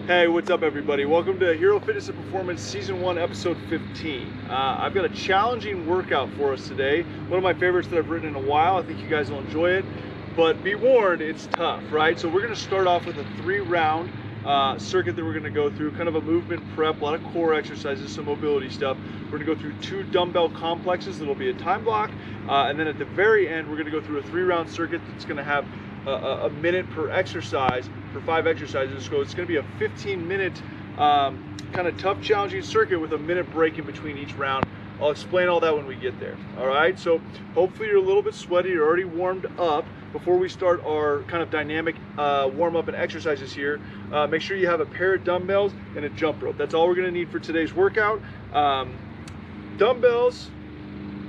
Hey, what's up everybody? Welcome to H.E.R.O Fitness and Performance Season 1, Episode 15. I've got a challenging workout for us today. One of my favorites that I've written in a while. I think you guys will enjoy it. But be warned, it's tough, right? So we're going to start off with a 3-round circuit that we're going to go through. Kind of a movement prep, a lot of core exercises, some mobility stuff. We're going to go through 2 dumbbell complexes that'll be a time block. And then at the very end, we're going to go through a 3-round circuit that's going to have a minute per exercise for 5 exercises. So it's going to be a 15-minute kind of tough, challenging circuit with a minute break in between each round. I'll explain all that when we get there. All right, so hopefully you're a little bit sweaty, you're already warmed up. Before we start our kind of dynamic warm-up and exercises here, make sure you have a pair of dumbbells and a jump rope. That's all we're going to need for today's workout. Dumbbells,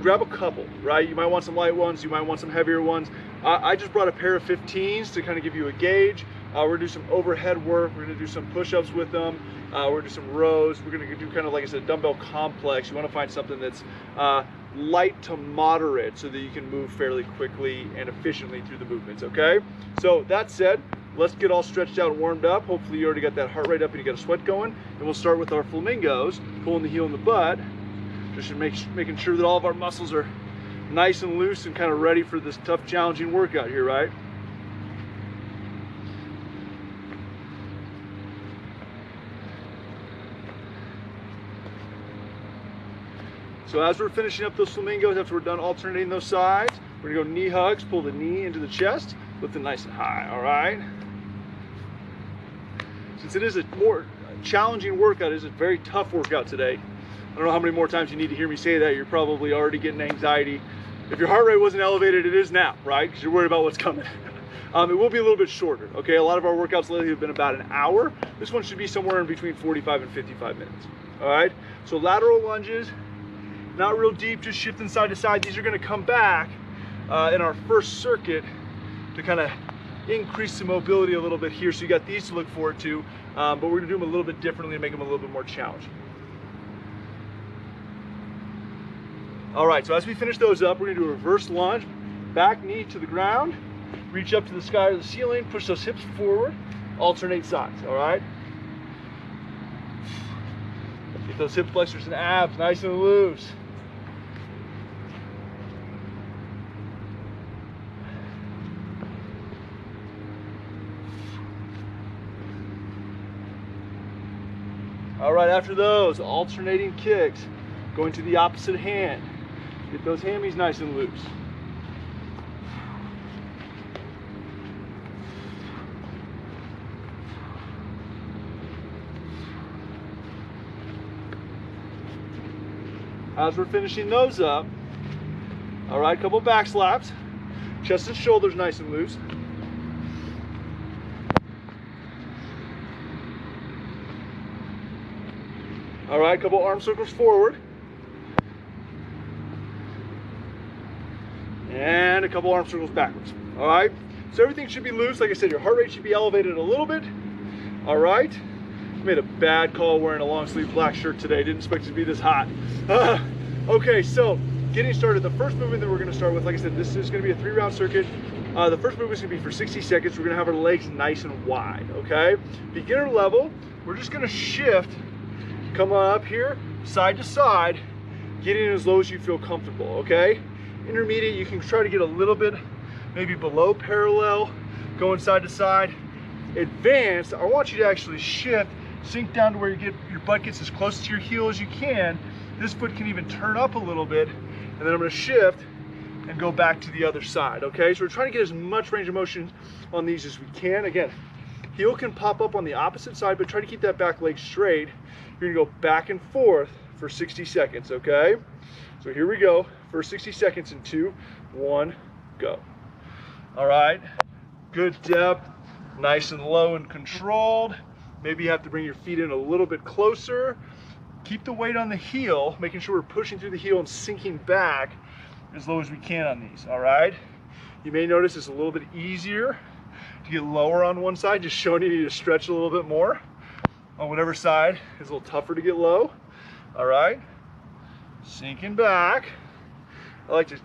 grab a couple, right? You might want some light ones, you might want some heavier ones. I just brought a pair of 15s to kind of give you a gauge. We're gonna do some overhead work, we're gonna do some push-ups with them, we're gonna do some rows, we're gonna do kind of, like I said, dumbbell complex. You wanna find something that's light to moderate so that you can move fairly quickly and efficiently through the movements, okay? So that said, let's get all stretched out and warmed up. Hopefully you already got that heart rate up and you got a sweat going. And we'll start with our flamingos, pulling the heel and the butt, just making sure that all of our muscles are nice and loose and kind of ready for this tough, challenging workout here, right? So as we're finishing up those flamingos, after we're done alternating those sides, we're gonna go knee hugs, pull the knee into the chest, lift it nice and high, all right? Since it is a more challenging workout, it is a very tough workout today. I don't know how many more times you need to hear me say that. You're probably already getting anxiety. If your heart rate wasn't elevated, it is now, right? Because you're worried about what's coming. It will be a little bit shorter, okay? A lot of our workouts lately have been about an hour. This one should be somewhere in between 45 and 55 minutes, all right? So lateral lunges, not real deep, just shifting side to side. These are gonna come back in our first circuit to kind of increase the mobility a little bit here. So you got these to look forward to, but we're gonna do them a little bit differently and make them a little bit more challenging. All right, so as we finish those up, we're gonna do a reverse lunge, back knee to the ground, reach up to the sky or the ceiling, push those hips forward, alternate sides, all right? Get those hip flexors and abs nice and loose. All right, after those, alternating kicks, going to the opposite hand. Get those hammies nice and loose. As we're finishing those up, all right, couple back slaps, chest and shoulders nice and loose. All right, couple arm circles forward. And a couple arm circles backwards, all right? So everything should be loose. Like I said, your heart rate should be elevated a little bit, all right? I made a bad call wearing a long sleeve black shirt today. Didn't expect it to be this hot. Okay, so getting started, the first movement that we're gonna start with, like I said, this is gonna be a 3-round circuit. The first movement is gonna be for 60 seconds. We're gonna have our legs nice and wide, okay? Beginner level, we're just gonna shift, come on up here, side to side, getting as low as you feel comfortable, okay? Intermediate, you can try to get a little bit, maybe below parallel, going side to side. Advanced, I want you to actually shift, sink down to where your butt gets as close to your heel as you can. This foot can even turn up a little bit, and then I'm gonna shift and go back to the other side, okay? So we're trying to get as much range of motion on these as we can. Again, heel can pop up on the opposite side, but try to keep that back leg straight. You're gonna go back and forth for 60 seconds, okay? So here we go, for 60 seconds in 2, 1, go. All right, good depth, nice and low and controlled. Maybe you have to bring your feet in a little bit closer. Keep the weight on the heel, making sure we're pushing through the heel and sinking back as low as we can on these, all right? You may notice it's a little bit easier to get lower on one side, just showing you need to stretch a little bit more. On whatever side is a little tougher to get low, all right? Sinking back. I like to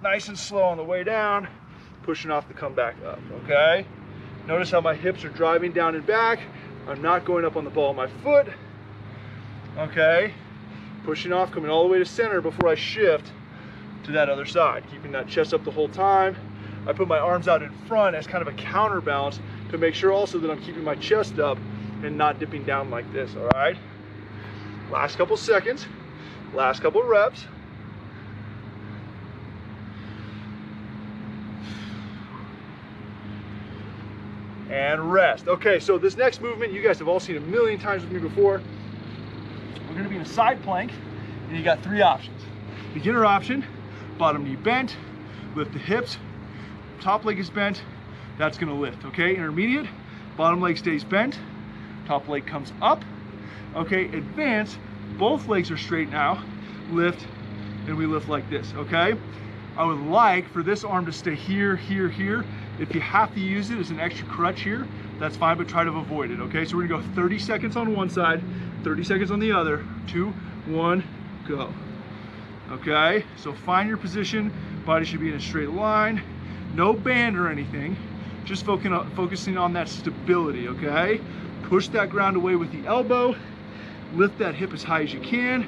nice and slow on the way down, pushing off to come back up, okay? Notice how my hips are driving down and back. I'm not going up on the ball of my foot. Okay, pushing off, coming all the way to center before I shift to that other side, keeping that chest up the whole time. I put my arms out in front as kind of a counterbalance to make sure also that I'm keeping my chest up and not dipping down like this, all right? Last couple seconds, last couple reps. And rest. Okay, so this next movement, you guys have all seen a million times with me before. We're gonna be in a side plank, and you got 3 options. Beginner option, bottom knee bent, lift the hips, top leg is bent, that's gonna lift, okay? Intermediate, bottom leg stays bent, top leg comes up, okay? Advanced, both legs are straight now, lift, and we lift like this, okay? I would like for this arm to stay here, here, here. If you have to use it as an extra crutch here, that's fine, but try to avoid it, okay? So we're gonna go 30 seconds on one side, 30 seconds on the other, 2, 1, go. Okay, so find your position, body should be in a straight line, no band or anything, just focusing on that stability, okay? Push that ground away with the elbow, lift that hip as high as you can,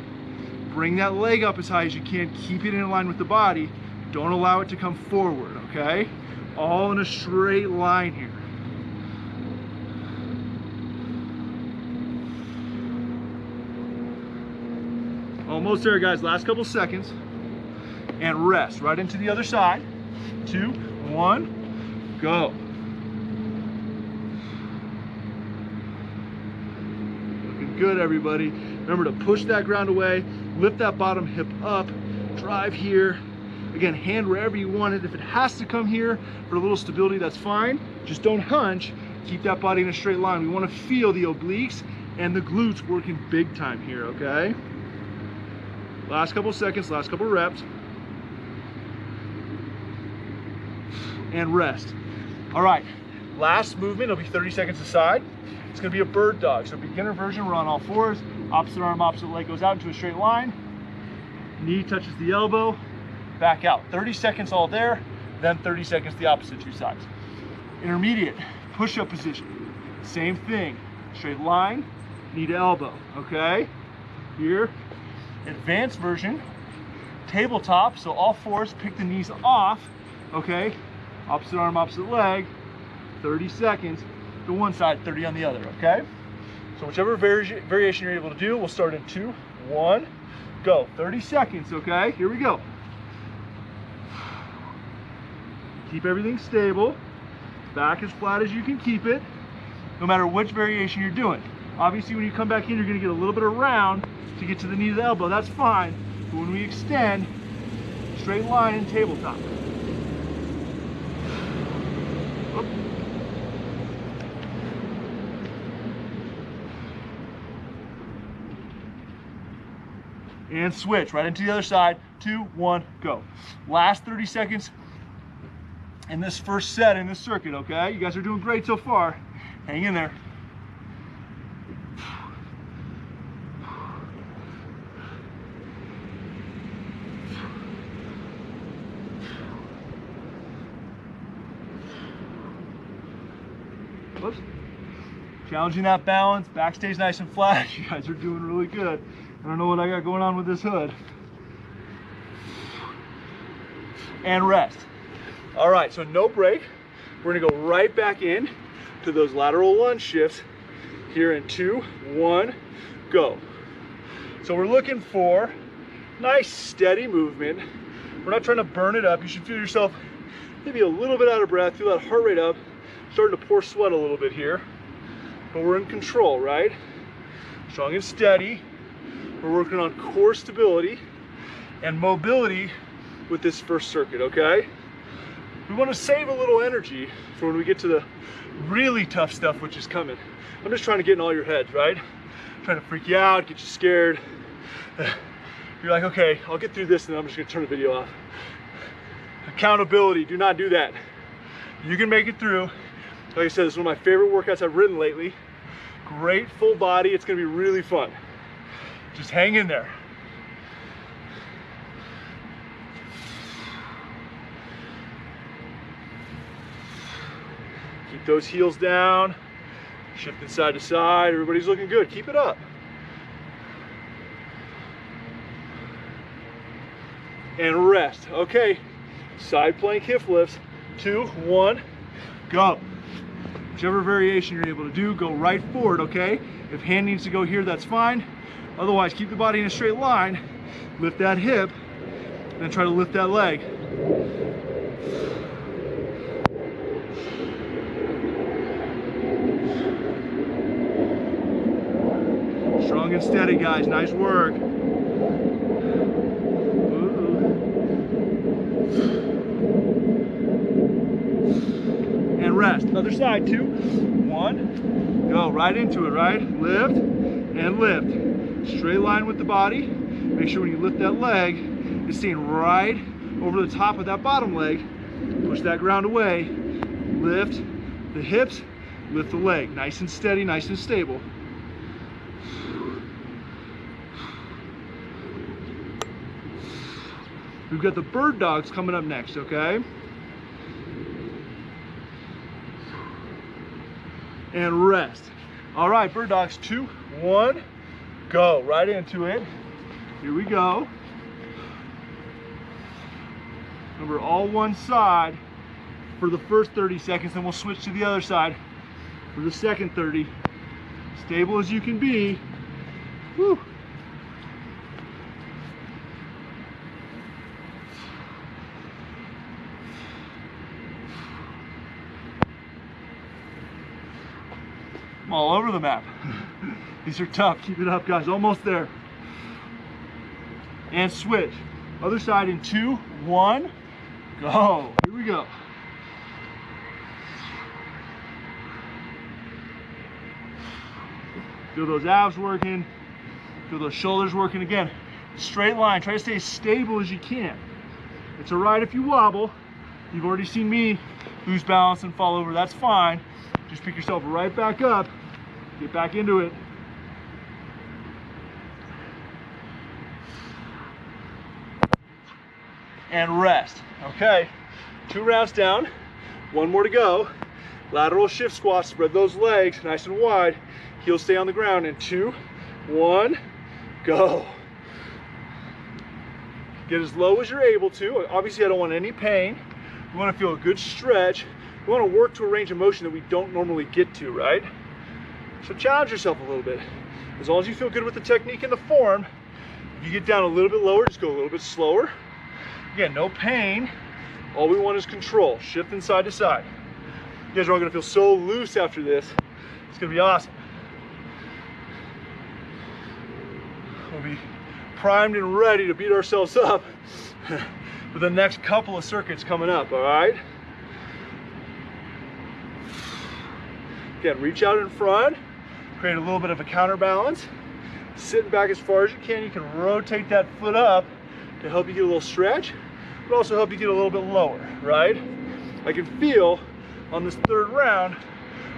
bring that leg up as high as you can, keep it in line with the body, don't allow it to come forward, okay? All in a straight line here. Almost there, guys. Last couple seconds. And rest. Right into the other side. 2, 1, go. Looking good, everybody. Remember to push that ground away, lift that bottom hip up, drive here. Again, hand wherever you want it. If it has to come here for a little stability, that's fine. Just don't hunch. Keep that body in a straight line. We want to feel the obliques and the glutes working big time here, okay? Last couple seconds, last couple reps. And rest. All right, last movement, it'll be 30 seconds aside. It's gonna be a bird dog. So beginner version, we're on all fours. Opposite arm, opposite leg goes out into a straight line. Knee touches the elbow. Back out. 30 seconds all there, then 30 seconds the opposite 2 sides. Intermediate, push-up position. Same thing, straight line, knee to elbow, okay? Here, advanced version, tabletop, so all fours, pick the knees off, okay? Opposite arm, opposite leg, 30 seconds to one side, 30 on the other, okay? So whichever variation you're able to do, we'll start in 2, 1, go. 30 seconds, okay? Here we go. Keep everything stable, back as flat as you can keep it, no matter which variation you're doing. Obviously, when you come back in, you're gonna get a little bit of round to get to the knee to the elbow, that's fine. But when we extend, straight line and tabletop. Oop. And switch right into the other side, 2, 1, go. Last 30 seconds. In this first set in this circuit, okay? You guys are doing great so far. Hang in there. Whoops. Challenging that balance. Back stays nice and flat. You guys are doing really good. I don't know what I got going on with this hood. And rest. All right, so no break. We're gonna go right back in to those lateral lunge shifts here in 2, 1, go. So we're looking for nice steady movement. We're not trying to burn it up. You should feel yourself maybe a little bit out of breath, feel that heart rate up, starting to pour sweat a little bit here, but we're in control, right? Strong and steady. We're working on core stability and mobility with this first circuit, okay? We want to save a little energy for when we get to the really tough stuff, which is coming. I'm just trying to get in all your heads, right? I'm trying to freak you out, get you scared. You're like, okay, I'll get through this and then I'm just gonna turn the video off. Accountability, do not do that. You can make it through. Like I said, this is one of my favorite workouts I've ridden lately. Great full body, it's gonna be really fun. Just hang in there. Keep those heels down. Shifting side to side, everybody's looking good. Keep it up. And rest. Okay, side plank hip lifts. 2, 1, go. Whichever variation you're able to do, go right forward, okay? If hand needs to go here, that's fine. Otherwise, keep the body in a straight line. Lift that hip, and then try to lift that leg. Strong and steady, guys. Nice work. And rest. Other side, 2, 1, go. Right into it, right? Lift and lift. Straight line with the body. Make sure when you lift that leg, it's staying right over the top of that bottom leg. Push that ground away. Lift the hips, lift the leg. Nice and steady, nice and stable. We've got the bird dogs coming up next, okay? And rest. All right, bird dogs, 2, 1, go. Right into it. Here we go. Remember, all one side for the first 30 seconds, then we'll switch to the other side for the second 30. Stable as you can be. Whew. I'm all over the map. These are tough. Keep it up, guys. Almost there. And switch. Other side in 2, 1, go. Here we go. Feel those abs working. Feel those shoulders working. Again, straight line. Try to stay as stable as you can. It's all right if you wobble. You've already seen me lose balance and fall over. That's fine. Just pick yourself right back up. Get back into it. And rest. Okay, 2 rounds down, 1 more to go. Lateral shift squats, spread those legs nice and wide. Heels stay on the ground in 2, 1, go. Get as low as you're able to. Obviously, I don't want any pain. We want to feel a good stretch. We want to work to a range of motion that we don't normally get to, right? So challenge yourself a little bit. As long as you feel good with the technique and the form, if you get down a little bit lower, just go a little bit slower. Again, no pain. All we want is control. Shifting side to side. You guys are all gonna feel so loose after this. It's gonna be awesome. We'll be primed and ready to beat ourselves up for the next couple of circuits coming up, all right? Again, reach out in front, create a little bit of a counterbalance. Sitting back as far as you can. You can rotate that foot up to help you get a little stretch, but also help you get a little bit lower, right? I can feel on this 3rd round,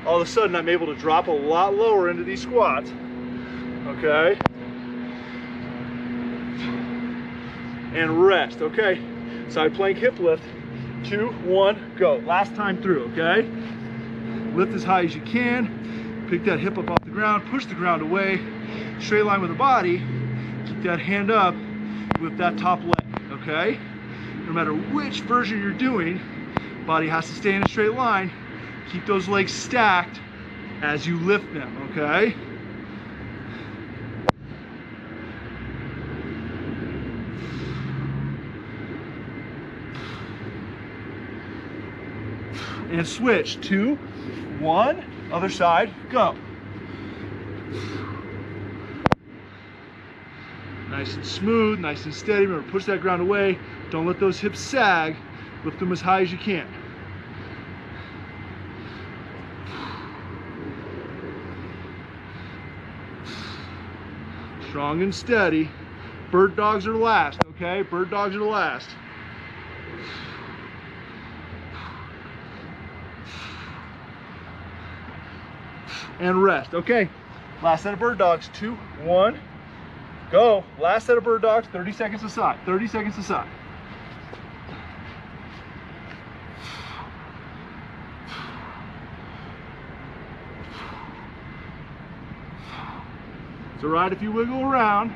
all of a sudden I'm able to drop a lot lower into these squats, okay? And rest, okay? Side plank hip lift, 2, 1, go. Last time through, okay? Lift as high as you can, pick that hip up off the ground, push the ground away, straight line with the body, keep that hand up, lift that top leg, okay? No matter which version you're doing, body has to stay in a straight line. Keep those legs stacked as you lift them, okay? And switch, 2, 1, other side, go. Nice and smooth, nice and steady. Remember, push that ground away. Don't let those hips sag. Lift them as high as you can. Strong and steady. Bird dogs are last, okay? Bird dogs are the last. And rest, okay? Last set of bird dogs, 2, 1, go. Last set of bird dogs, 30 seconds aside, 30 seconds aside. It's all right if you wiggle around,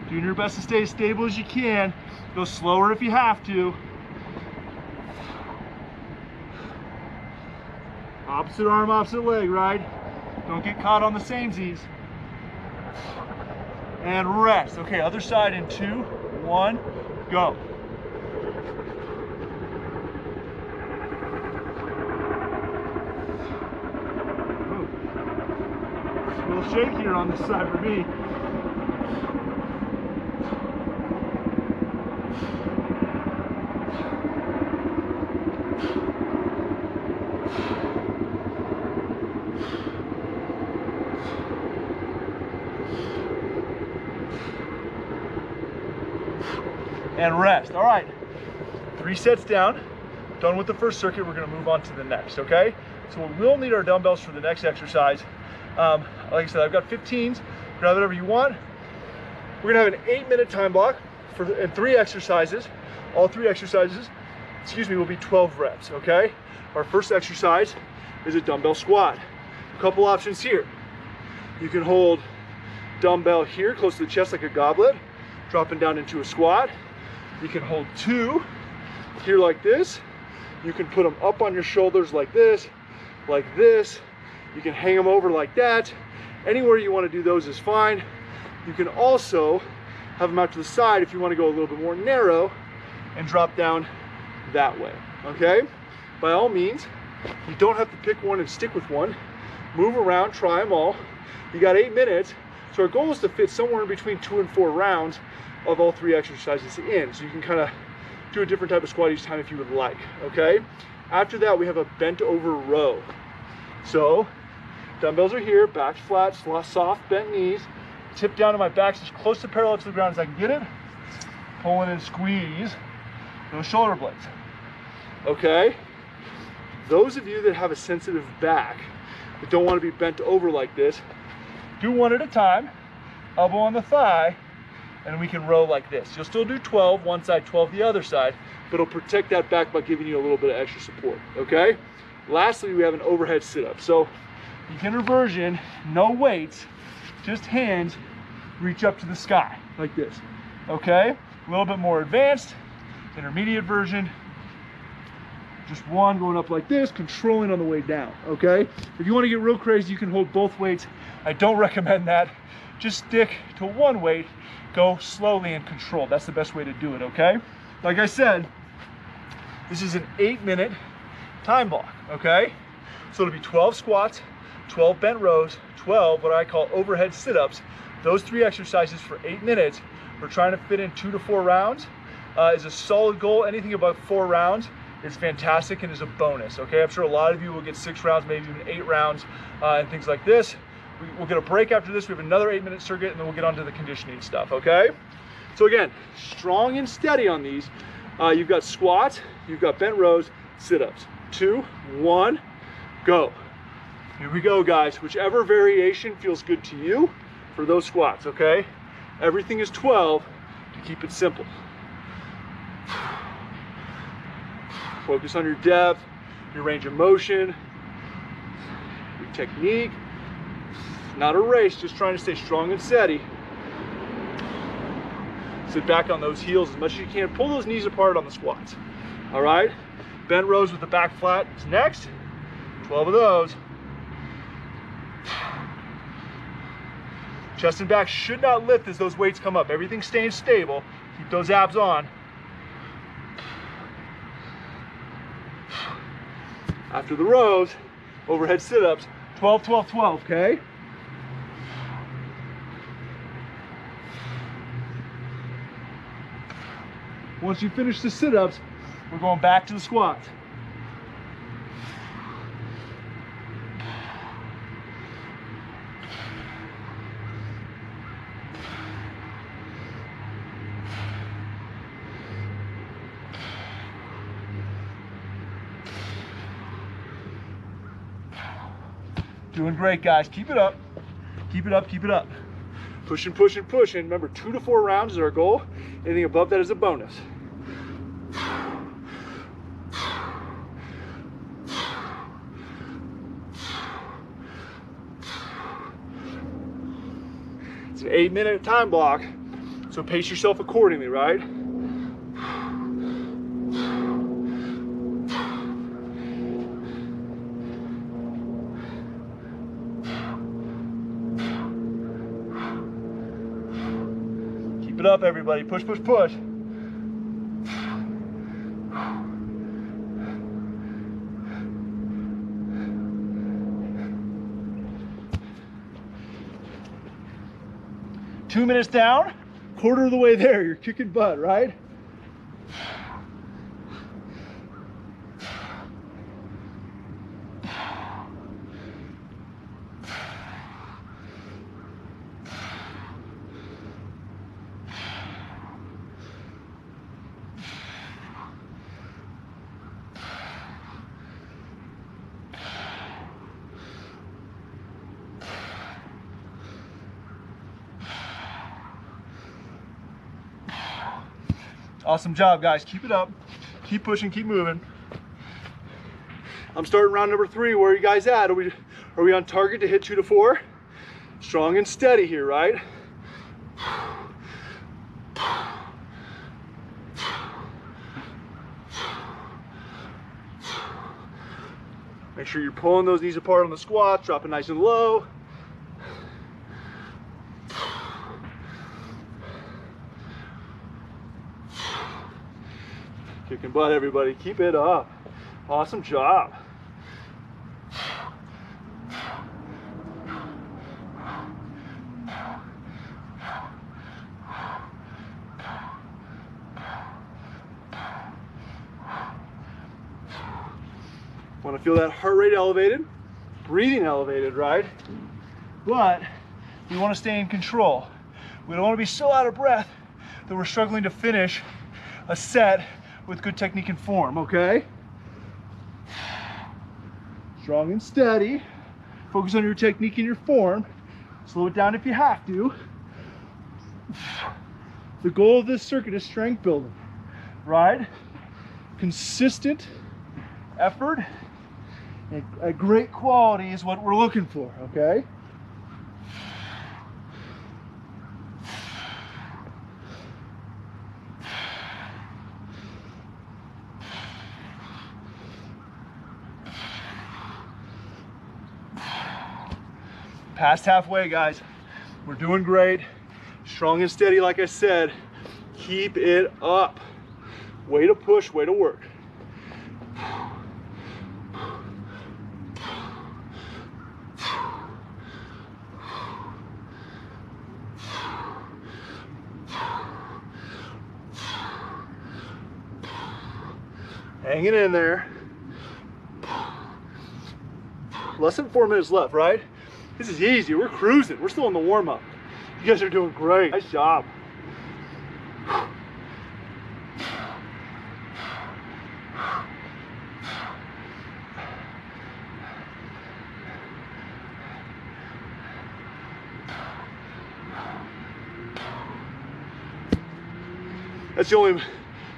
doing your best to stay as stable as you can. Go slower if you have to. Opposite arm, opposite leg, right? Don't get caught on the samesies. And rest. Okay, other side in 2, 1, go. Ooh. A little shakier on this side for me. And rest. All right, 3 sets down. Done with the first circuit, we're gonna move on to the next, okay? So we'll need our dumbbells for the next exercise. Like I said, I've got 15s, grab whatever you want. We're gonna have an 8-minute time block and 3 exercises. All 3 exercises, will be 12 reps, okay? Our first exercise is a dumbbell squat. A couple options here. You can hold dumbbell here, close to the chest like a goblet, dropping down into a squat. You can hold 2 here like this. You can put them up on your shoulders like this, like this. You can hang them over like that. Anywhere you want to do those is fine. You can also have them out to the side if you want to go a little bit more narrow and drop down that way, okay? By all means, you don't have to pick one and stick with one. Move around, try them all. You got 8 minutes, so our goal is to fit somewhere in between 2 and 4 rounds of all 3 exercises in. So you can kind of do a different type of squat each time if you would like, okay? After that, we have a bent over row. So dumbbells are here, back's flat, soft bent knees, tip down to my back as close to parallel to the ground as I can get it. Pull in and squeeze those shoulder blades, okay? Those of you that have a sensitive back, that don't want to be bent over like this, do one at a time, elbow on the thigh, and we can row like this. You'll still do 12 one side, 12 the other side, but it'll protect that back by giving you a little bit of extra support, okay? Lastly, we have an overhead sit-up. So beginner version, no weights, just hands reach up to the sky like this, okay? A little bit more advanced, intermediate version, just one going up like this, controlling on the way down, okay? If you want to get real crazy, you can hold both weights. I don't recommend that. Just stick to one weight, go slowly and control. That's the best way to do it, okay? Like I said, this is an 8-minute time block, okay? So it'll be 12 squats, 12 bent rows, 12 what I call overhead sit-ups. Those 3 exercises for 8 minutes. We're trying to fit in 2 to 4 rounds. Is a solid goal. Anything above 4 rounds is fantastic and is a bonus, okay? I'm sure a lot of you will get 6 rounds, maybe even 8 rounds, and things like this. We'll get a break after this. We have another 8-minute circuit, and then we'll get onto the conditioning stuff, okay? So again, strong and steady on these. You've got squats, you've got bent rows, sit-ups. 2, 1, go. Here we go, guys. Whichever variation feels good to you for those squats, okay? Everything is 12 to keep it simple. Focus on your depth, your range of motion, your technique. Not a race, just trying to stay strong and steady. Sit back on those heels as much as you can. Pull those knees apart on the squats. All right? Bent rows with the back flat is next. 12 of those. Chest and back should not lift as those weights come up. Everything's staying stable. Keep those abs on. After the rows, overhead sit-ups, 12, 12, 12, okay? Once you finish the sit-ups, we're going back to the squats. Doing great, guys. Keep it up. Keep it up, keep it up. Pushing, pushing, pushing. Remember, 2 to 4 rounds is our goal. Anything above that is a bonus. It's an 8-minute time block, so pace yourself accordingly, right? Keep it up, everybody. Push, push, push. Two minutes down, quarter of the way there, you're kicking butt, right? Awesome job, guys. Keep it up. Keep pushing, keep moving. I'm starting round number 3. Where are you guys at? Are we on target to hit 2 to 4? Strong and steady here, right? Make sure you're pulling those knees apart on the squats, dropping nice and low. Kicking butt, everybody. Keep it up. Awesome job. Want to feel that heart rate elevated, breathing elevated, right? But we want to stay in control. We don't want to be so out of breath that we're struggling to finish a set with good technique and form, okay? Strong and steady. Focus on your technique and your form. Slow it down if you have to. The goal of this circuit is strength building, right? Consistent effort and a great quality is what we're looking for, okay? Past halfway, guys. We're doing great. Strong and steady, like I said. Keep it up. Way to push, way to work. Hanging in there. Less than 4 minutes left, right? This is easy. We're cruising. We're still in the warm-up. You guys are doing great. Nice job. That's the only one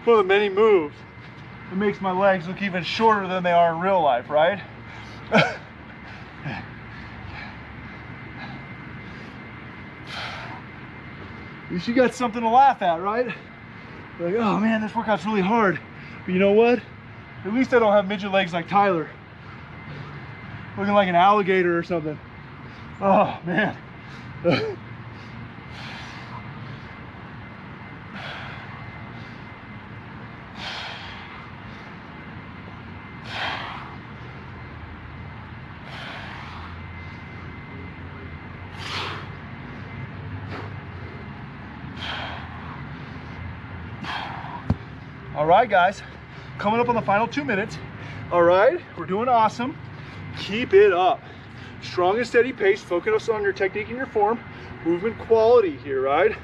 of the many moves that makes my legs look even shorter than they are in real life, right? At least you got something to laugh at, right? Like, oh man, this workout's really hard. But you know what? At least I don't have midget legs like Tyler. Looking like an alligator or something. Oh man. All right, guys, coming up on the final 2 minutes. All right, we're doing awesome. Keep it up. Strong and steady pace. Focus on your technique and your form. Movement quality here, right?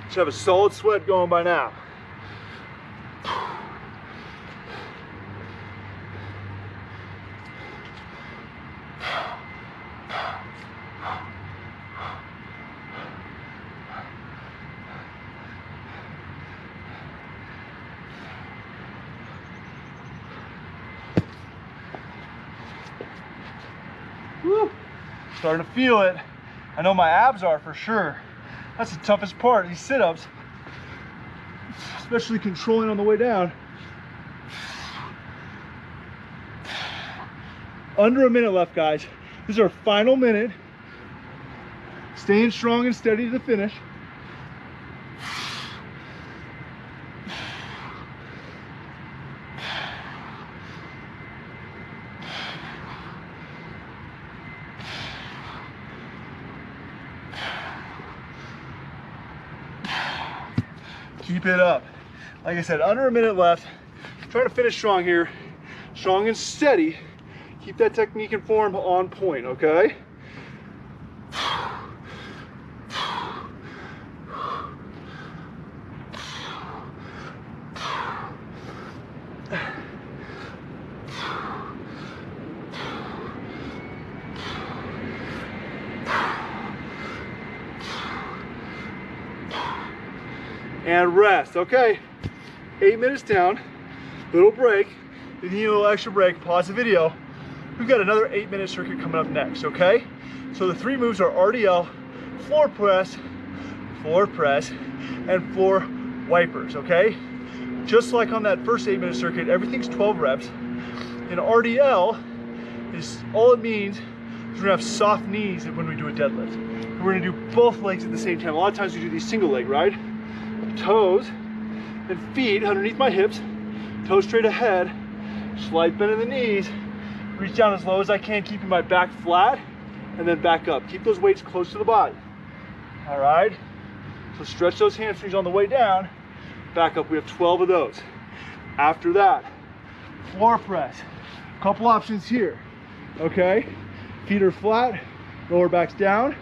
Should have a solid sweat going by now. Woo. Starting to feel it. I know my abs are for sure. That's the toughest part, these sit-ups, especially controlling on the way down. Under a minute left, guys. This is our final minute. Staying strong and steady to the finish. Keep it up. Like I said, under a minute left. Trying to finish strong here. Strong and steady. Keep that technique and form on point, okay? And rest. Okay, 8 minutes down, little break. If you need a little extra break, pause the video. We've got another 8-minute circuit coming up next, okay? So the 3 moves are RDL, floor press, and floor wipers, okay? Just like on that first 8-minute circuit, everything's 12 reps. And RDL is, all it means is we're gonna have soft knees when we do a deadlift. And we're gonna do both legs at the same time. A lot of times we do these single leg, right? Toes and feet underneath my hips, toes straight ahead, slight bend in the knees, reach down as low as I can, keeping my back flat, and then back up. Keep those weights close to the body. All right, so stretch those hamstrings on the way down, back up. We have 12 of those. After that, floor press. Couple options here, okay? Feet are flat, lower back's down,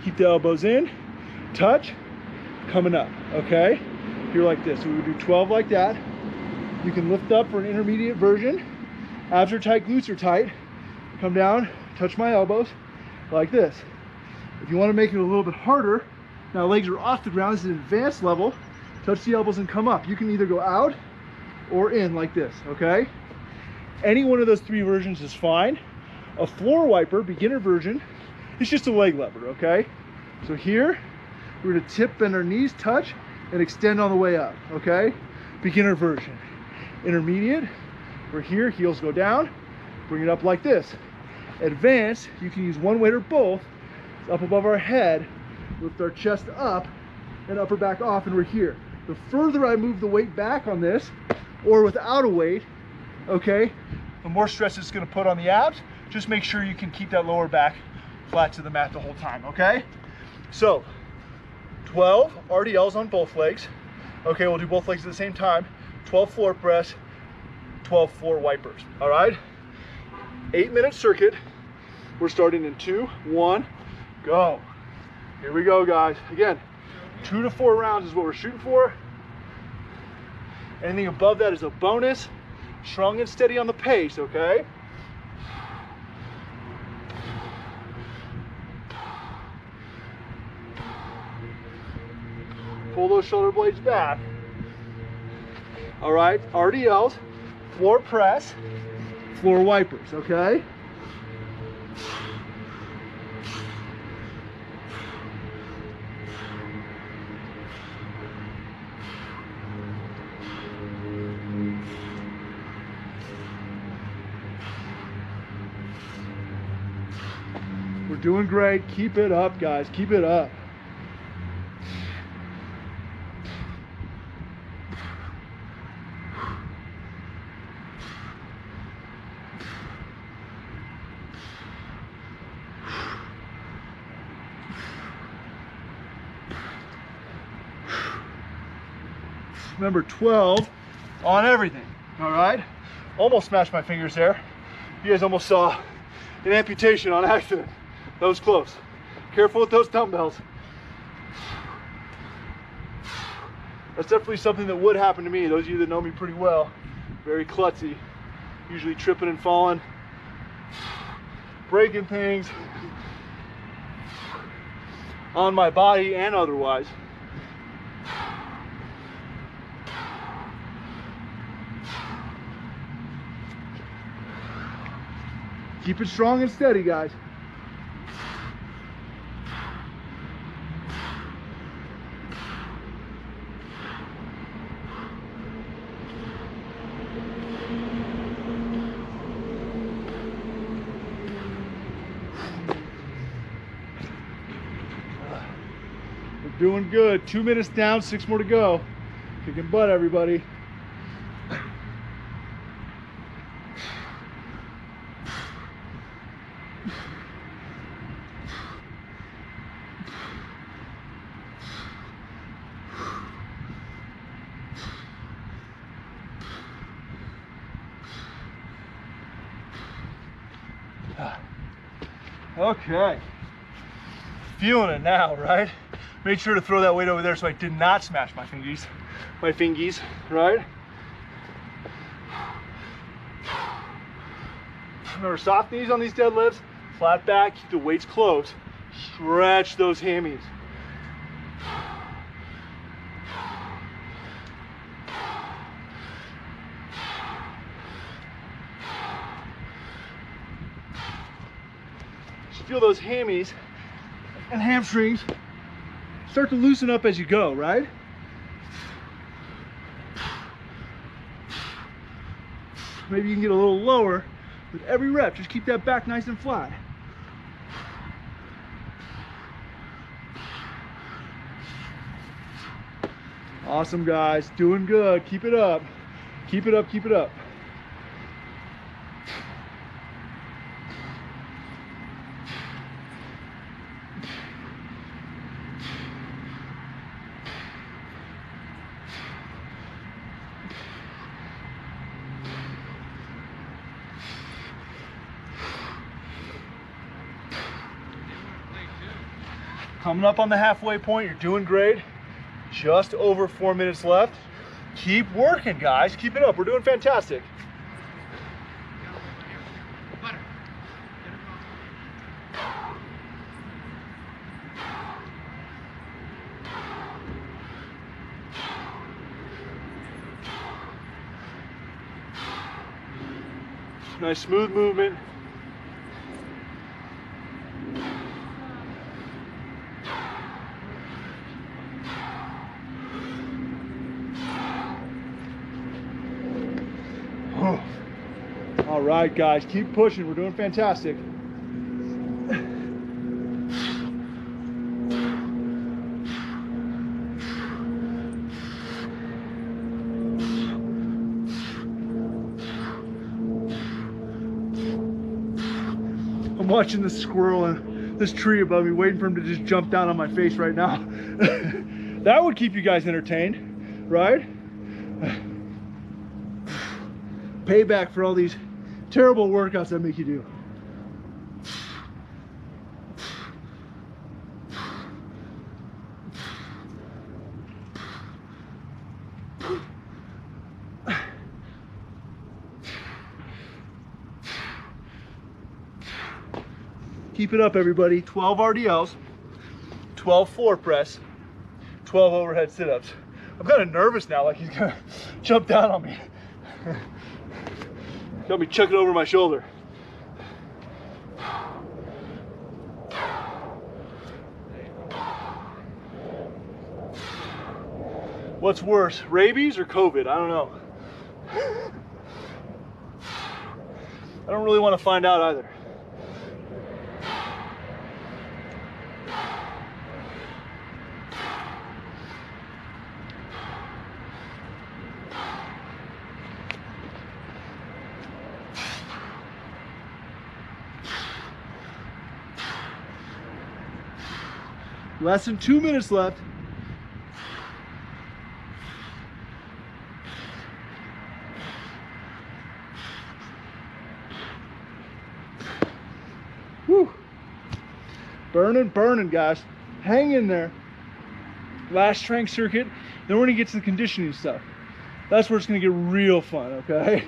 keep the elbows in, touch, coming up, okay? Here like this. So we would do 12 like that. You can lift up for an intermediate version. Abs are tight, glutes are tight. Come down, touch my elbows like this. If you want to make it a little bit harder, now legs are off the ground, this is an advanced level. Touch the elbows and come up. You can either go out or in like this, okay? Any one of those 3 versions is fine. A floor wiper, beginner version, it's just a leg lever, okay? So here, we're gonna tip, bend our knees, touch, and extend on the way up, okay? Beginner version. Intermediate, we're here, heels go down, bring it up like this. Advanced, you can use one weight or both. It's up above our head, lift our chest up, and upper back off, and we're here. The further I move the weight back on this, or without a weight, okay, the more stress it's gonna put on the abs. Just make sure you can keep that lower back flat to the mat the whole time, okay? So, 12 RDLs on both legs. Okay, we'll do both legs at the same time. 12 floor press, 12 floor wipers, all right? 8-minute circuit. We're starting in 2, 1, go. Here we go, guys. Again, 2 to 4 rounds is what we're shooting for. Anything above that is a bonus. Strong and steady on the pace, okay? Pull those shoulder blades back. All right, RDLs, floor press, floor wipers, okay? We're doing great. Keep it up, guys. Keep it up. Remember, 12 on everything, all right? Almost smashed my fingers there. You guys almost saw an amputation on accident. That was close. Careful with those dumbbells. That's definitely something that would happen to me. Those of you that know me pretty well, very klutzy, usually tripping and falling, breaking things on my body and otherwise. Keep it strong and steady, guys. doing good. 2 minutes down, 6 more to go. Kicking butt, everybody. Okay, feeling it now, right? Made sure to throw that weight over there so I did not smash my fingies, right? Remember, soft knees on these deadlifts, flat back, keep the weights close, stretch those hammies. Feel those hammies and hamstrings start to loosen up as you go, right? Maybe you can get a little lower with every rep. Just keep that back nice and flat. Awesome, guys. Doing good. Keep it up. Keep it up. Keep it up. Coming up on the halfway point, you're doing great. Just over 4 minutes left. Keep working, guys. Keep it up. We're doing fantastic. Nice smooth movement. All right, guys, keep pushing. We're doing fantastic. I'm watching this squirrel and this tree above me, waiting for him to just jump down on my face right now. That would keep you guys entertained, right? Payback for all these terrible workouts I make you do. Keep it up, everybody. 12 RDLs, 12 floor press, 12 overhead sit-ups. I'm kind of nervous now, like he's gonna jump down on me. Got me chucking over my shoulder. What's worse, rabies or COVID? I don't know. I don't really want to find out either. Less than 2 minutes left. Whew. Burning, burning, guys. Hang in there. Last strength circuit. Then we're gonna get to the conditioning stuff. That's where it's gonna get real fun, okay?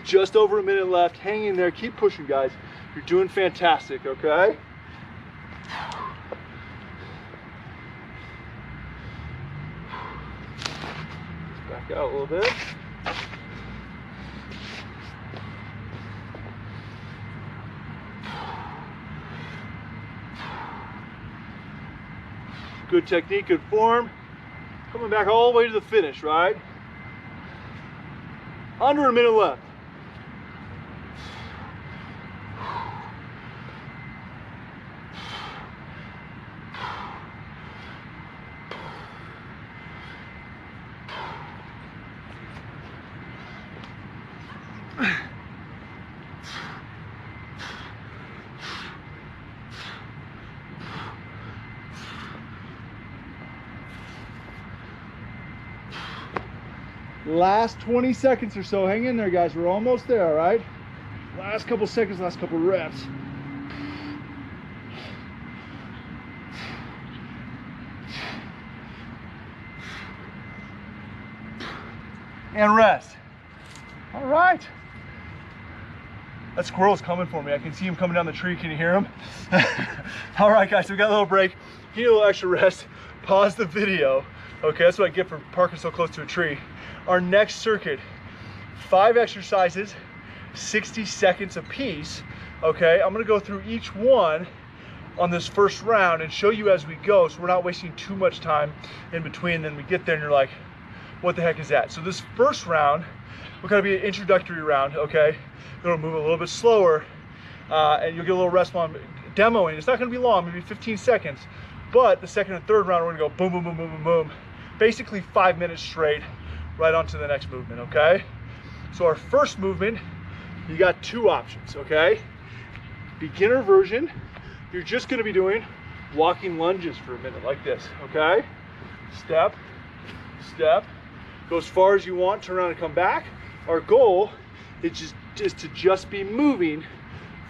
Just over a minute left. Hang in there. Keep pushing, guys. You're doing fantastic, okay? Back out a little bit. Good technique, good form. Coming back all the way to the finish, right? Under a minute left. Last 20 seconds or so. Hang in there, guys. We're almost there, all right? Last couple seconds, last couple reps. And rest. All right. That squirrel's coming for me. I can see him coming down the tree. Can you hear him? All right, guys, so we got a little break. You need a little extra rest. Pause the video. Okay, that's what I get for parking so close to a tree. Our next circuit, 5 exercises, 60 seconds a piece. Okay, I'm gonna go through each one on this first round and show you as we go, so we're not wasting too much time in between. Then we get there and you're like, what the heck is that? So this first round, we're gonna be an introductory round, okay? You're gonna move a little bit slower, and you'll get a little rest while I'm demoing. It's not gonna be long, maybe 15 seconds. But the second and third round, we're gonna go boom, boom, boom, boom, boom, boom. Basically 5 minutes straight, right on to the next movement, okay? So our first movement, you got 2 options, okay? Beginner version, you're just gonna be doing walking lunges for a minute like this, okay? Step, step, go as far as you want, turn around and come back. Our goal is to just be moving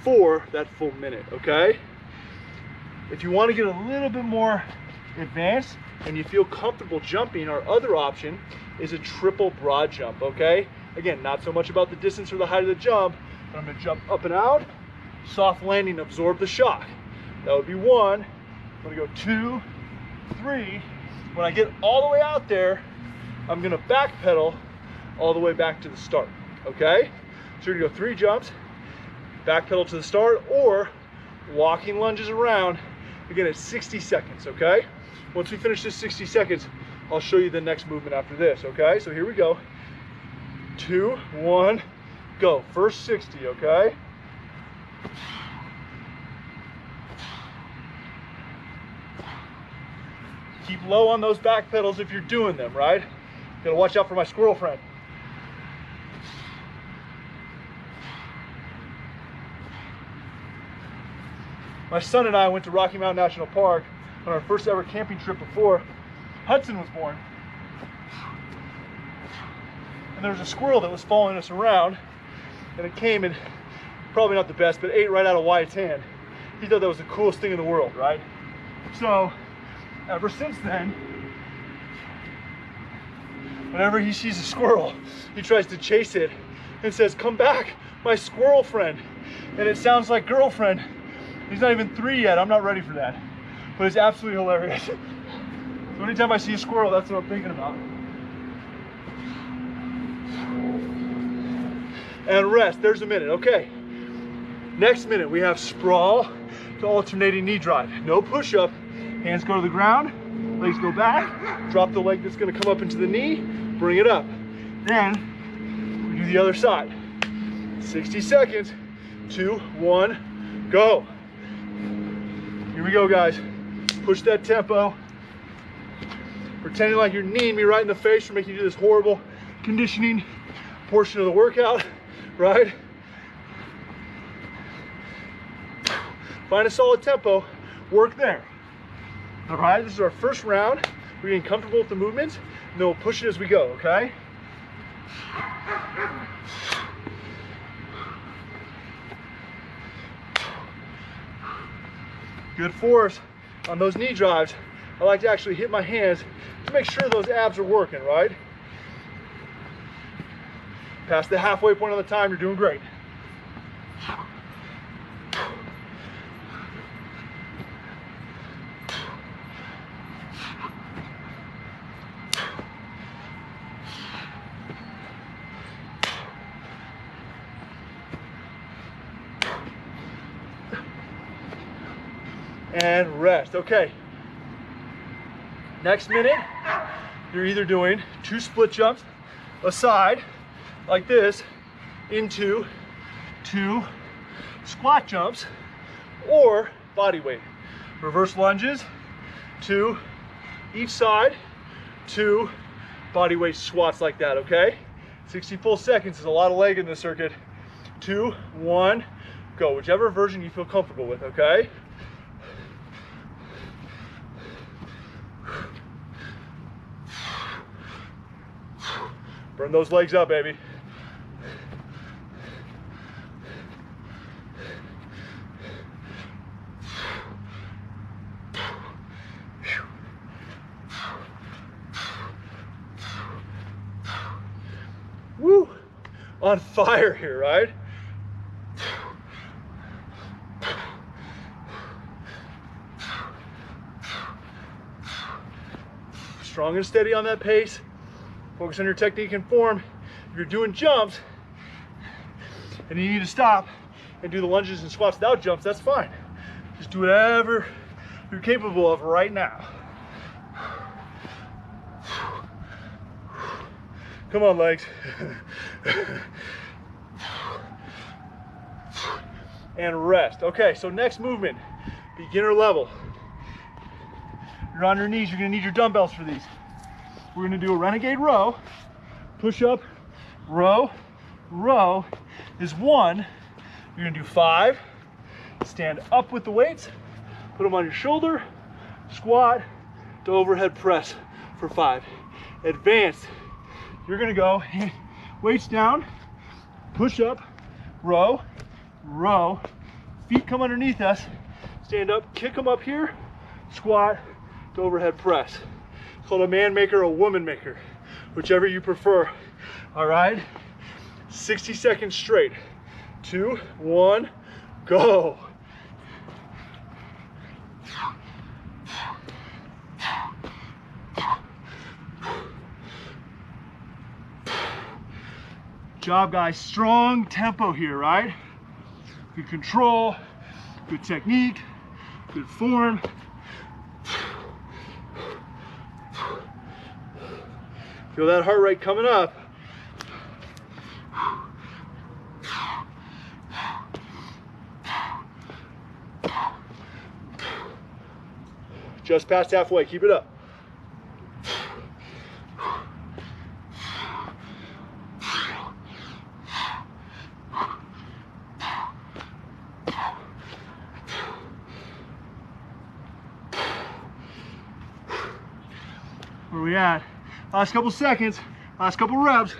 for that full minute, okay? If you want to get a little bit more advanced and you feel comfortable jumping, our other option is a triple broad jump, okay? Again, not so much about the distance or the height of the jump, but I'm gonna jump up and out, soft landing, absorb the shock. That would be 1. I'm gonna go 2, 3. When I get all the way out there, I'm gonna backpedal all the way back to the start, okay? So you're gonna go 3 jumps, backpedal to the start, or walking lunges around, again at 60 seconds, okay? Once we finish this 60 seconds, I'll show you the next movement after this, okay? So here we go. 2, 1, go. First 60, okay? Keep low on those back pedals if you're doing them, right? Gotta watch out for my squirrel friend. My son and I went to Rocky Mountain National Park on our first ever camping trip before Hudson was born. And there was a squirrel that was following us around, and it came and, probably not the best, but ate right out of Wyatt's hand. He thought that was the coolest thing in the world, right? So, ever since then, whenever he sees a squirrel, he tries to chase it and says, "Come back, my squirrel friend." And it sounds like girlfriend. He's not even 3 yet. I'm not ready for that. But it's absolutely hilarious. So anytime I see a squirrel, that's what I'm thinking about. And rest. There's a minute. Okay. Next minute, we have sprawl to alternating knee drive. No push-up. Hands go to the ground. Legs go back. Drop the leg that's going to come up into the knee. Bring it up. Then we do the other side. 60 seconds. 2, 1, go. Here we go, guys. Push that tempo. Pretending like you're kneeing me right in the face for making you do this horrible conditioning portion of the workout, right? Find a solid tempo, work there. All right, this is our first round. We're getting comfortable with the movements, and then we'll push it as we go, okay? Good force on those knee drives. I like to actually hit my hands to make sure those abs are working, right? Past the halfway point of the time, you're doing great. And rest. Okay. Next minute, you're either doing 2 split jumps aside, like this, into 2 squat jumps, or body weight. Reverse lunges, 2 each side, 2 body weight squats like that, okay? 60 full seconds is a lot of leg in this circuit. 2, 1, go. Whichever version you feel comfortable with, okay? Burn those legs up, baby. Woo! On fire here, right? Strong and steady on that pace. Focus on your technique and form. If you're doing jumps and you need to stop and do the lunges and squats without jumps, that's fine. Just do whatever you're capable of right now. Come on, legs. And rest. Okay, so next movement, beginner level. You're on your knees, you're gonna need your dumbbells for these. We're gonna do a renegade row, push up, row, row is 1. You're gonna do 5, stand up with the weights, put them on your shoulder, squat to overhead press for 5. Advanced, you're gonna go weights down, push up, row, row, feet come underneath us, stand up, kick them up here, squat to overhead press. It's called a man maker, a woman maker, whichever you prefer. All right, 60 seconds straight. 2, 1, go. Job, guys. Strong tempo here, right? Good control, good technique, good form. Feel that heart rate coming up. Just past halfway, keep it up. Where are we at? Last couple seconds, last couple reps.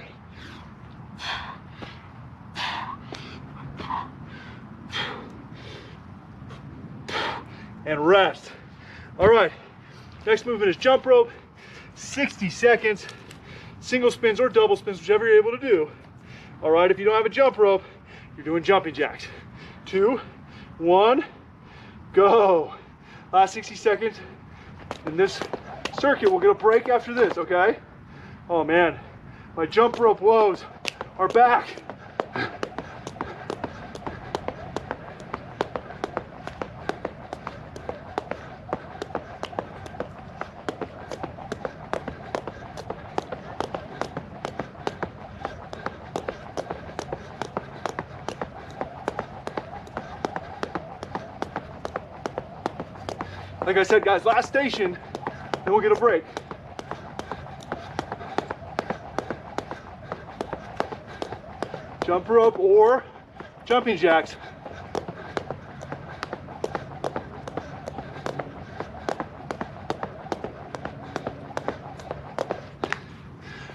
And rest. All right, next movement is jump rope, 60 seconds, single spins or double spins, whichever you're able to do. All right, if you don't have a jump rope, you're doing jumping jacks. 2, 1, go. Last 60 seconds. In this circuit, we'll get a break after this, okay? Oh man, my jump rope woes are back. Like I said, guys, last station, then we'll get a break. Jump rope or jumping jacks.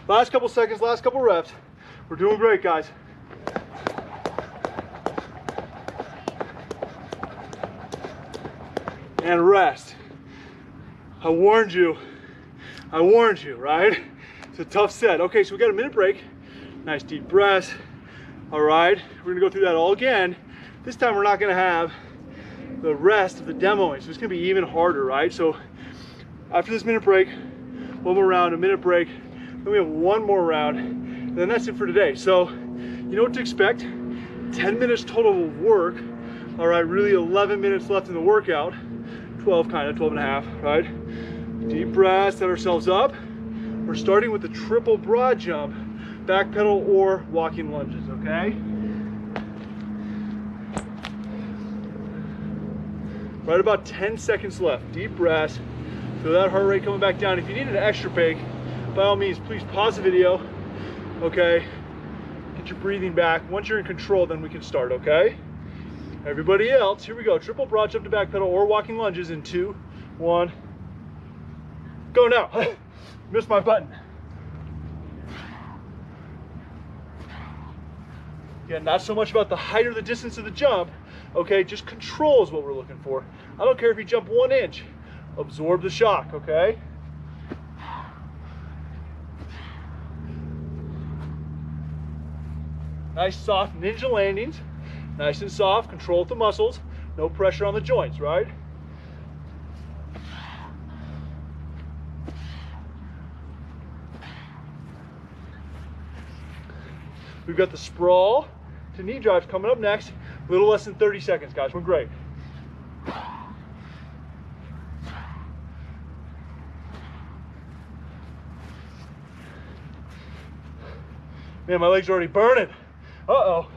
Last couple seconds, last couple reps. We're doing great, guys. And rest. I warned you, right? It's a tough set. Okay, so we got a minute break. Nice deep breaths. All right, we're gonna go through that all again. This time we're not gonna have the rest of the demoing, so it's gonna be even harder, right? So after this minute break, one more round, a minute break, then we have one more round, and then that's it for today. So you know what to expect. 10 minutes total of work. All right, really 11 minutes left in the workout. 12 and a half, right? Deep breath, set ourselves up. We're starting with the triple broad jump, back pedal or walking lunges, okay? Right about 10 seconds left. Deep breaths. Feel that heart rate coming back down. If you need an extra break, by all means, please pause the video, okay? Get your breathing back. Once you're in control, then we can start, okay? Everybody else, here we go. Triple broad jump to back pedal or walking lunges in 2, 1. Go now. Missed my button. Yeah, not so much about the height or the distance of the jump, okay? Just control is what we're looking for. I don't care if you jump 1 inch. Absorb the shock, okay? Nice soft ninja landings. Nice and soft, control with the muscles. No pressure on the joints, right? We've got the sprawl to knee drives coming up next. A little less than 30 seconds, guys. We're great. Man, my legs are already burning. Uh-oh.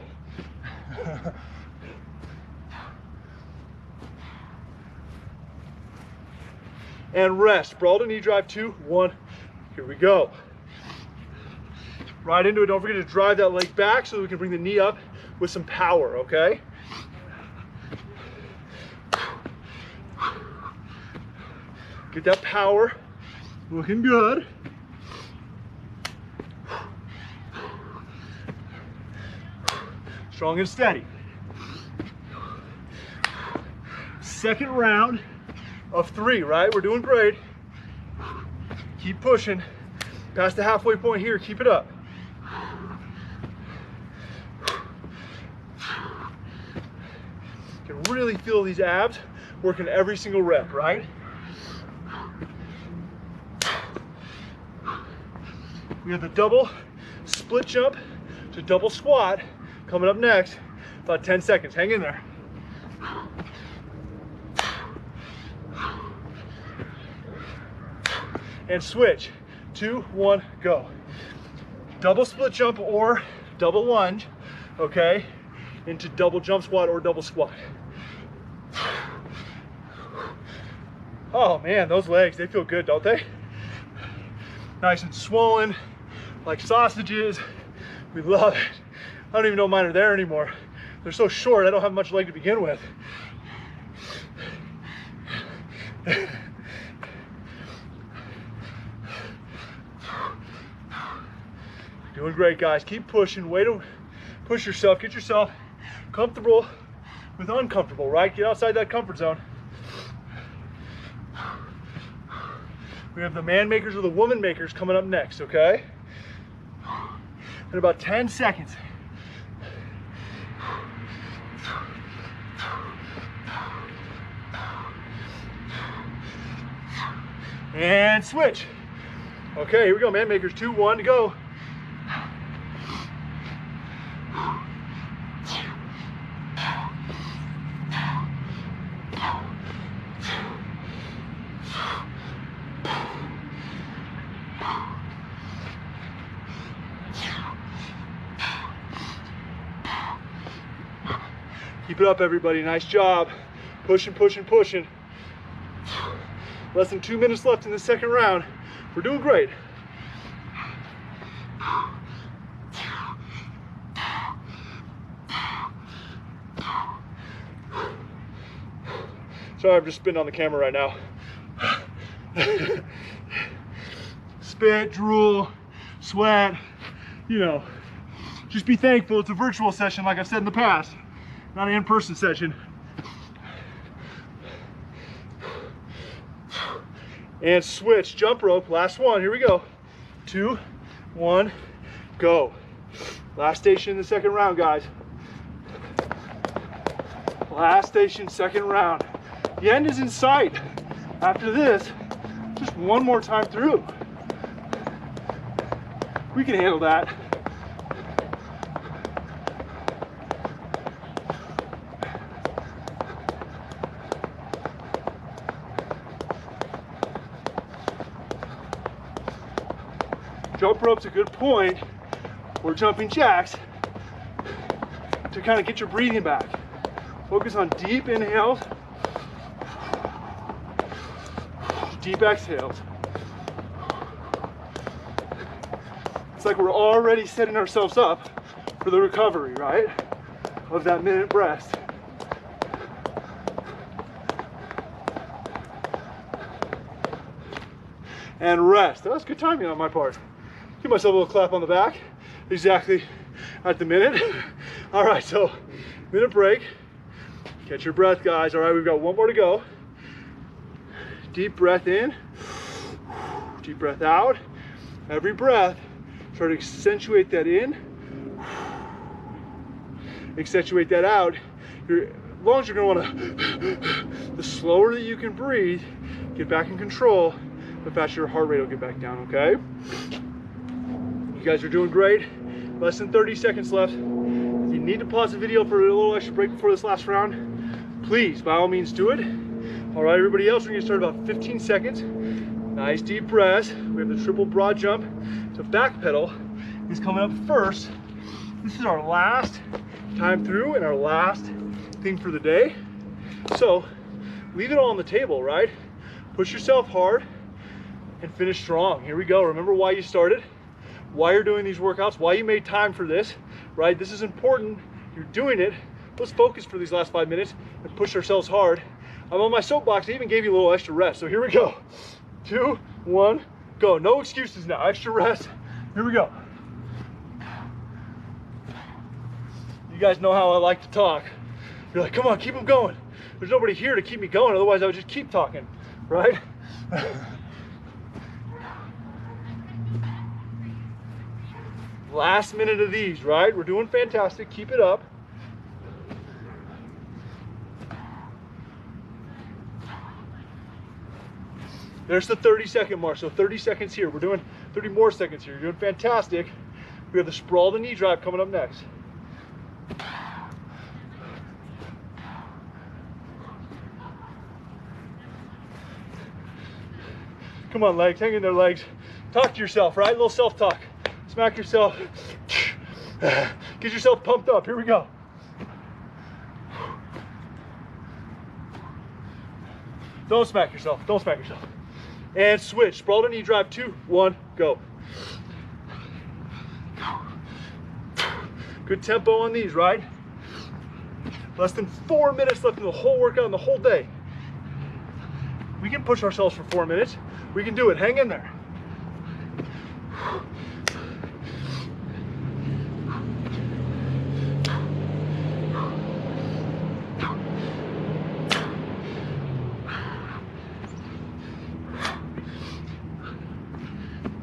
And rest. Sprawl to knee drive, 2, 1. Here we go. Right into it. Don't forget to drive that leg back so that we can bring the knee up with some power, okay? Get that power. Looking good. Strong and steady. Second round of 3, right? We're doing great. Keep pushing. Past the halfway point here, keep it up. You can really feel these abs working every single rep, right? We have the double split jump to double squat coming up next. About 10 seconds. Hang in there. And switch. 2, 1, go. Double split jump or double lunge, okay, into double jump squat or double squat. Oh man, those legs, they feel good, don't they? Nice and swollen, like sausages. We love it. I don't even know mine are there anymore. They're so short, I don't have much leg to begin with. Doing great, guys. Keep pushing. Way to push yourself. Get yourself comfortable with uncomfortable, right? Get outside that comfort zone. We have the man makers or the woman makers coming up next, okay? In about 10 seconds. And switch. Okay, here we go, man makers. 2, 1 to go. Keep it up, everybody. Nice job. Pushing, pushing, pushing. Less than 2 minutes left in the second round. We're doing great. Sorry, I'm just spitting on the camera right now. Spit, drool, sweat, you know. Just be thankful it's a virtual session like I've said in the past, not an in-person session. And switch, jump rope, last one, here we go. 2, 1, go. Last station in the second round, guys. Last station, second round. The end is in sight. After this, just one more time through. We can handle that. Jump rope's a good point, or jumping jacks, to kind of get your breathing back. Focus on deep inhales, deep exhales. It's like we're already setting ourselves up for the recovery, right? Of that minute rest. And rest. That was good timing on my part. Give myself a little clap on the back. Exactly at the minute. All right, so minute break. Catch your breath, guys. All right, we've got one more to go. Deep breath in, deep breath out. Every breath, try to accentuate that in, accentuate that out. As long as you're gonna wanna, the slower that you can breathe, get back in control, the faster your heart rate will get back down, okay? You guys are doing great. Less than 30 seconds left. If you need to pause the video for a little extra break before this last round, please, by all means, do it. All right, everybody else, we're gonna start about 15 seconds. Nice deep breaths. We have the triple broad jump. So back pedal is coming up first. This is our last time through and our last thing for the day. So leave it all on the table, right? Push yourself hard and finish strong. Here we go. Remember why you started, why you're doing these workouts, why you made time for this, right? This is important. You're doing it. Let's focus for these last 5 minutes and push ourselves hard. I'm on my soapbox. I even gave you a little extra rest. So here we go. 2, 1, go. No excuses now. Extra rest. Here we go. You guys know how I like to talk. You're like, come on, keep them going. There's nobody here to keep me going. Otherwise, I would just keep talking, right? Last minute of these, right? We're doing fantastic. Keep it up. There's the 30-second mark. So 30 seconds here. We're doing 30 more seconds here. You're doing fantastic. We have the sprawl, the knee drive coming up next. Come on, legs. Hang in there, legs. Talk to yourself, right? A little self-talk. Smack yourself. Get yourself pumped up. Here we go. Don't smack yourself. Don't smack yourself. And switch. Sprawl to knee drive. 2, 1, go. Good tempo on these, right? Less than 4 minutes left in the whole workout and the whole day. We can push ourselves for 4 minutes. We can do it. Hang in there.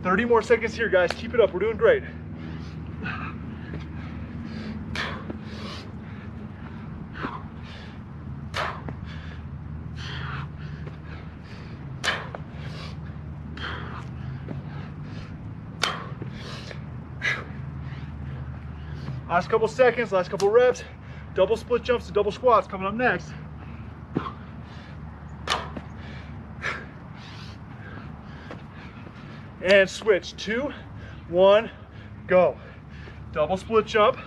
Thirty more seconds here, guys. Keep it up. We're doing great. Last couple seconds, last couple reps. Double split jumps to double squats coming up next. And switch. 2, 1, go. Double split jump.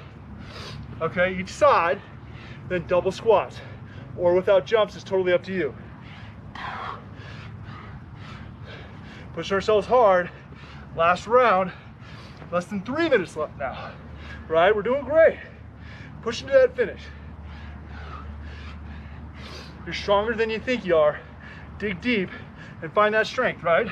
Okay, each side. Then double squats. Or without jumps, it's totally up to you. Push ourselves hard. Last round. Less than 3 minutes left now. Right, we're doing great. Push into that finish. You're stronger than you think you are. Dig deep and find that strength, right?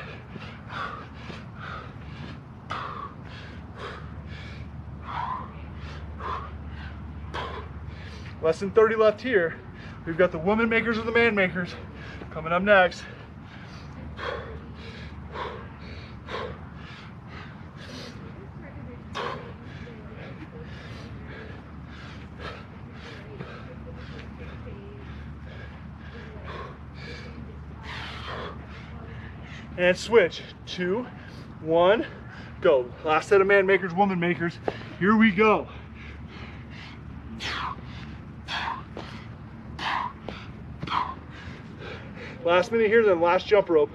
Less than 30 left here. We've got the woman makers or the man makers coming up next. And switch. 2, 1, go. Last set of man makers, woman makers. Here we go. Last minute here, then last jump rope.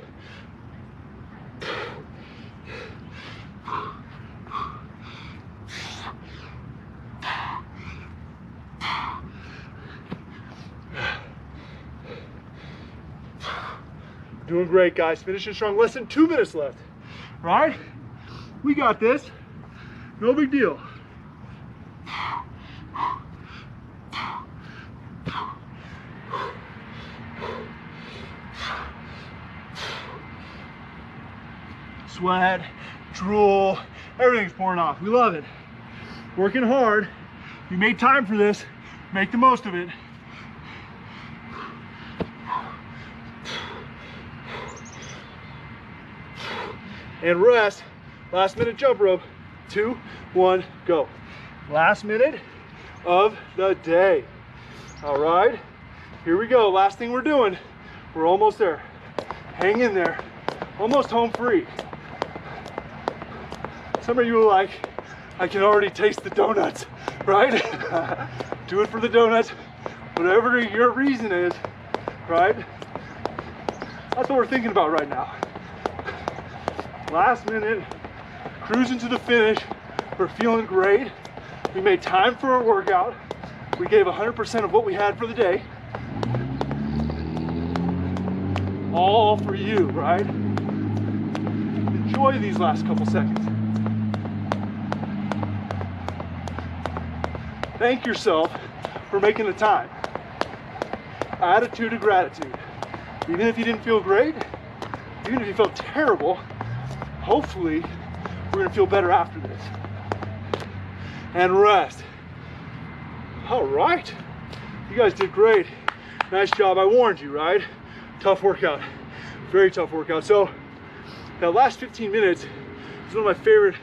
Doing great, guys. Finishing strong. Less than 2 minutes left. Right? We got this. No big deal. Sweat, drool, everything's pouring off. We love it. Working hard. You made time for this. Make the most of it. And rest. Last minute jump rope. 2, 1, go. Last minute of the day. All right, here we go. Last thing we're doing. We're almost there. Hang in there. Almost home free. Some of you are like, I can already taste the donuts, right? Do it for the donuts, whatever your reason is, right? That's what we're thinking about right now. Last minute, cruising to the finish. We're feeling great. We made time for our workout. We gave 100% of what we had for the day. All for you, right? Enjoy these last couple seconds. Thank yourself for making the time. Attitude of gratitude. Even if you didn't feel great, even if you felt terrible, hopefully we're gonna feel better after this. And rest. All right, you guys did great. Nice job. I warned you, right? Tough workout, very tough workout. So that last 15 minutes is one of my favorite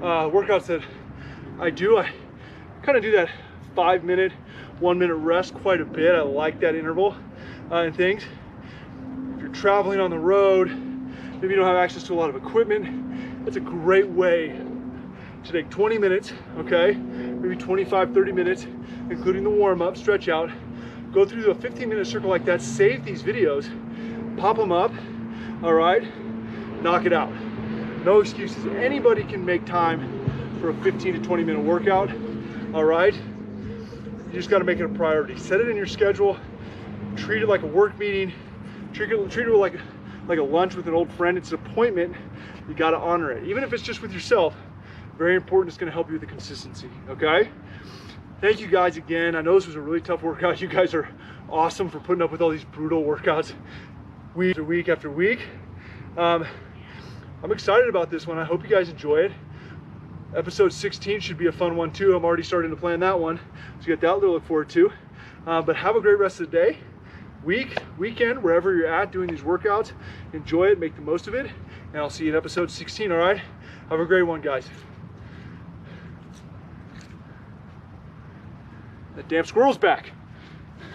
workouts that I do. I kind of do that 5 minute, 1 minute rest quite a bit. I like that interval and things. If you're traveling on the road, maybe you don't have access to a lot of equipment, that's a great way to take 20 minutes, okay? Maybe 25, 30 minutes, including the warm up, stretch out, go through a 15-minute circle like that, save these videos, pop them up, all right? Knock it out. No excuses. Anybody can make time for a 15 to 20 minute workout, all right? You just gotta make it a priority. Set it in your schedule, treat it like a work meeting, treat it like a lunch with an old friend. It's an appointment, you gotta honor it. Even if it's just with yourself, very important. It's gonna help you with the consistency, okay? Thank you guys again. I know this was a really tough workout. You guys are awesome for putting up with all these brutal workouts week after week. I'm excited about this one. I hope you guys enjoy it. Episode 16 should be a fun one too. I'm already starting to plan that one, so you got that to look forward to. But have a great rest of the day, weekend, wherever you're at doing these workouts. Enjoy it, make the most of it, and I'll see you in episode 16, all right? Have a great one, guys. That damn squirrel's back.